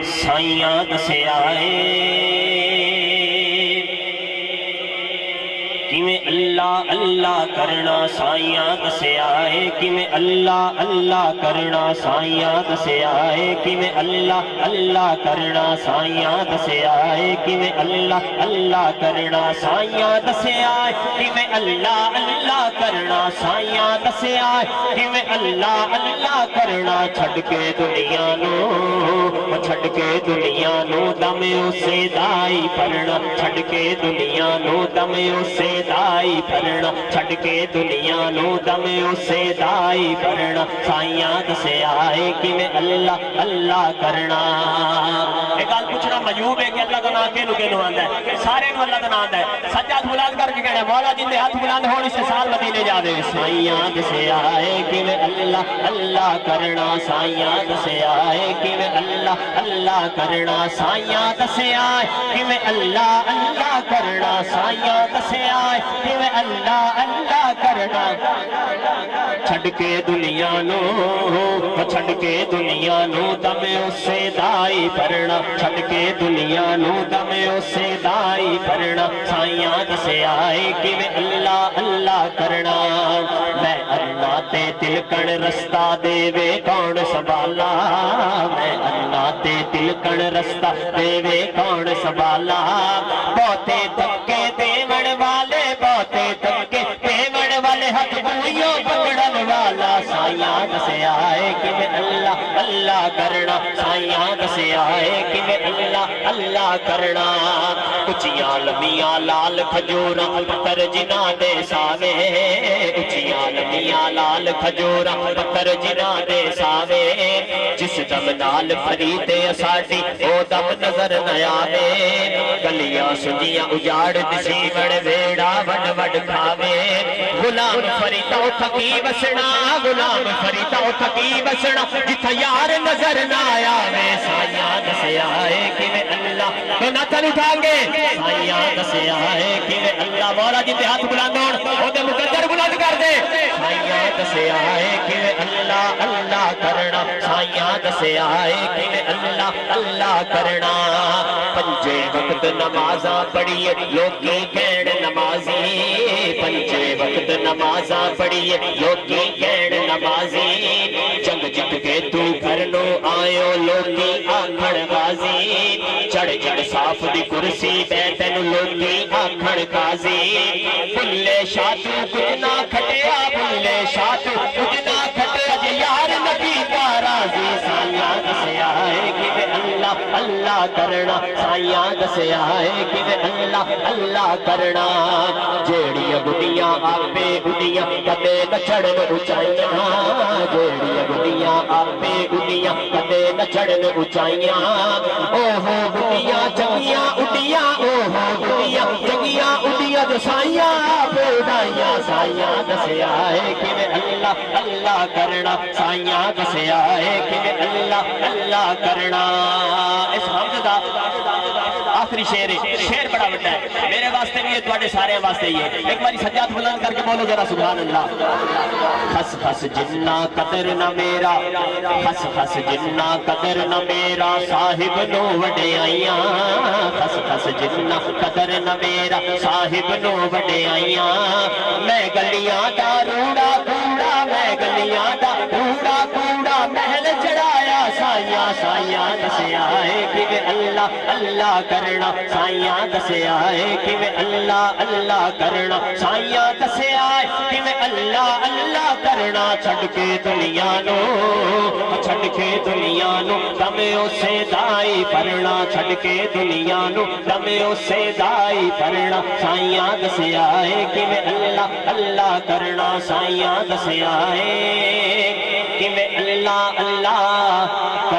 سائیاں دسیا کیویں اللہ اللہ کرنا سائیاں دسیا کیویں اللہ اللہ کرنا سائیاں دسیا کیویں اللہ اللہ کرنا سائیاں دسیا کیویں اللہ اللہ کرنا سائیاں دسیا کیویں اللہ اللہ کرنا سائیاں دسیا کیویں اللہ اللہ کرنا چھڈ کے دنیا نو چھڈ کے دنیا نو دم اسے دائی پڑھنا چھڈ کے دنیا نو دم اسے دائی پڑھنا چھڈ کے دنیا نو دم اسے دائی پڑھنا سائیاں دسیا کیویں اللہ اللہ کرنا ایک گل پوچھنا مجوب ہے کہ اللہ دا نام کینو آندا ہے سارے نو اللہ دا نام آندا ہے سجاد بلند کر کے کہنا مولا جن دے ہاتھ بلند ہون اس سال مدینے جا دے سائیاں دسیا کیویں اللہ اللہ کرنا سائیاں دسیا کیویں اللہ اللہ کرنا سائیاں دسیا کیویں اللہ اللہ کرنا سائیاں دسیا کیویں اللہ اللہ کرنا چھڈ کے دنیا نو چھڈ کے دنیا نو دم اسے دائی پڑھنا چھڈ کے دنیا نو دم اسے دائی پڑھنا سائیاں دسیا کیویں اللہ اللہ کرنا میں اللہ تے تلکن رستہ دے وے کون سنبھالا میں اللہ تے تلکن رستہ دے وے کون سنبھالا بہتے دھکے دیون والے بہتے دھکے دیون والے ہاتھ بوئیوں پکڑن والا سائیاں دسیا کیویں اللہ اللہ کرنا سائیاں دسیا کیویں اللہ اللہ کرنا اچیاں لمیاں لال کھجوراں پتھر جنہاں دے ساوے اچیاں لمیاں لال کھجوراں پتھر جنہاں دے ساوے جس دم نال فریدے ساڈی او دم نظر نہ آوے گلیاں سجیاں اجاڑ دسی وڑ ویڑا وڈ وڈ کھاوے غلام فریدا تھکی بسنا غلام فریدا تھکی بسنا جتھا یار نظر نہ آوے سائیاں دسیا کیویں اللہ تو ناتھن اٹھا گے سائیاں دسیا کیویں اللہ مولا جن دے ہاتھ بلند ہون او دے مقدر بلند کر دے سائیاں دسیا کیویں اللہ اللہ کرنا سائیاں دسیا کیویں اللہ اللہ کرنا پنجے وقت نمازاں پڑھیے لوکی کہن نمازی پنجے وقت نمازاں پڑھیے لوکی کہن نمازی جنگ جت کے تو گھر نو آئیو لوکی آکھڑ غازی چڑھ چڑھ صاف دی کرسی بیٹن لوکی آکھڑ غازی بھلے شاہ تو کچھ نہ کھٹیا بھلے شاہ تو کچھ نہ کھٹیا جے یار نبی کا راضی سائیاں دسیا کیویں اللہ اللہ کرنا سائیاں دسیا کیویں اللہ اللہ کرنا جیڑیاں گڈیاں آپے گڈیاں کدے نہ چڑھن اونچائیاں جیڑیاں گڈیاں آپے گڈیاں کدے نہ چڑھن اونچائیاں اوہو گڈیاں چنگیاں اڈیاں اوہو گڈیاں چنگیاں اڈیاں جو سائیاں آپے اڈائیاں سائیاں دسیا کیویں اللہ اللہ کرنا سائیاں دسیا کیویں اللہ اللہ کرنا اس حمد دا آخری شعر ہے شعر بڑا بڑا ہے میرے واسطے بھی ہے تواڈے سارے واسطے ہی ہے ایک باری سجاد بلند کر کے بولو ذرا سبحان اللہ خس خس جنہ قدر نہ میرا خس خس جنہ قدر نہ میرا صاحب نو وڈیائیاں خس خس جنہ قدر نہ میرا صاحب نو وڈیائیاں میں گلیاں دا روڑا کوڑا میں گلیاں دا روڑا کوڑا محل چڑھایا سائیاں سائیاں دسیا کیویں اللہ اللہ کرنا سائیاں دسیا کیویں اللہ اللہ کرنا سائیاں دسیا کیویں اللہ اللہ کرنا چھڈ کے دنیا نو چھڈ کے دنیا نو دم اسے دائی پڑھنا چھڈ کے دنیا نو دم اسے دائی پڑھنا سائیاں دسیا کیویں اللہ اللہ کرنا سائیاں دسیا کیویں اللہ اللہ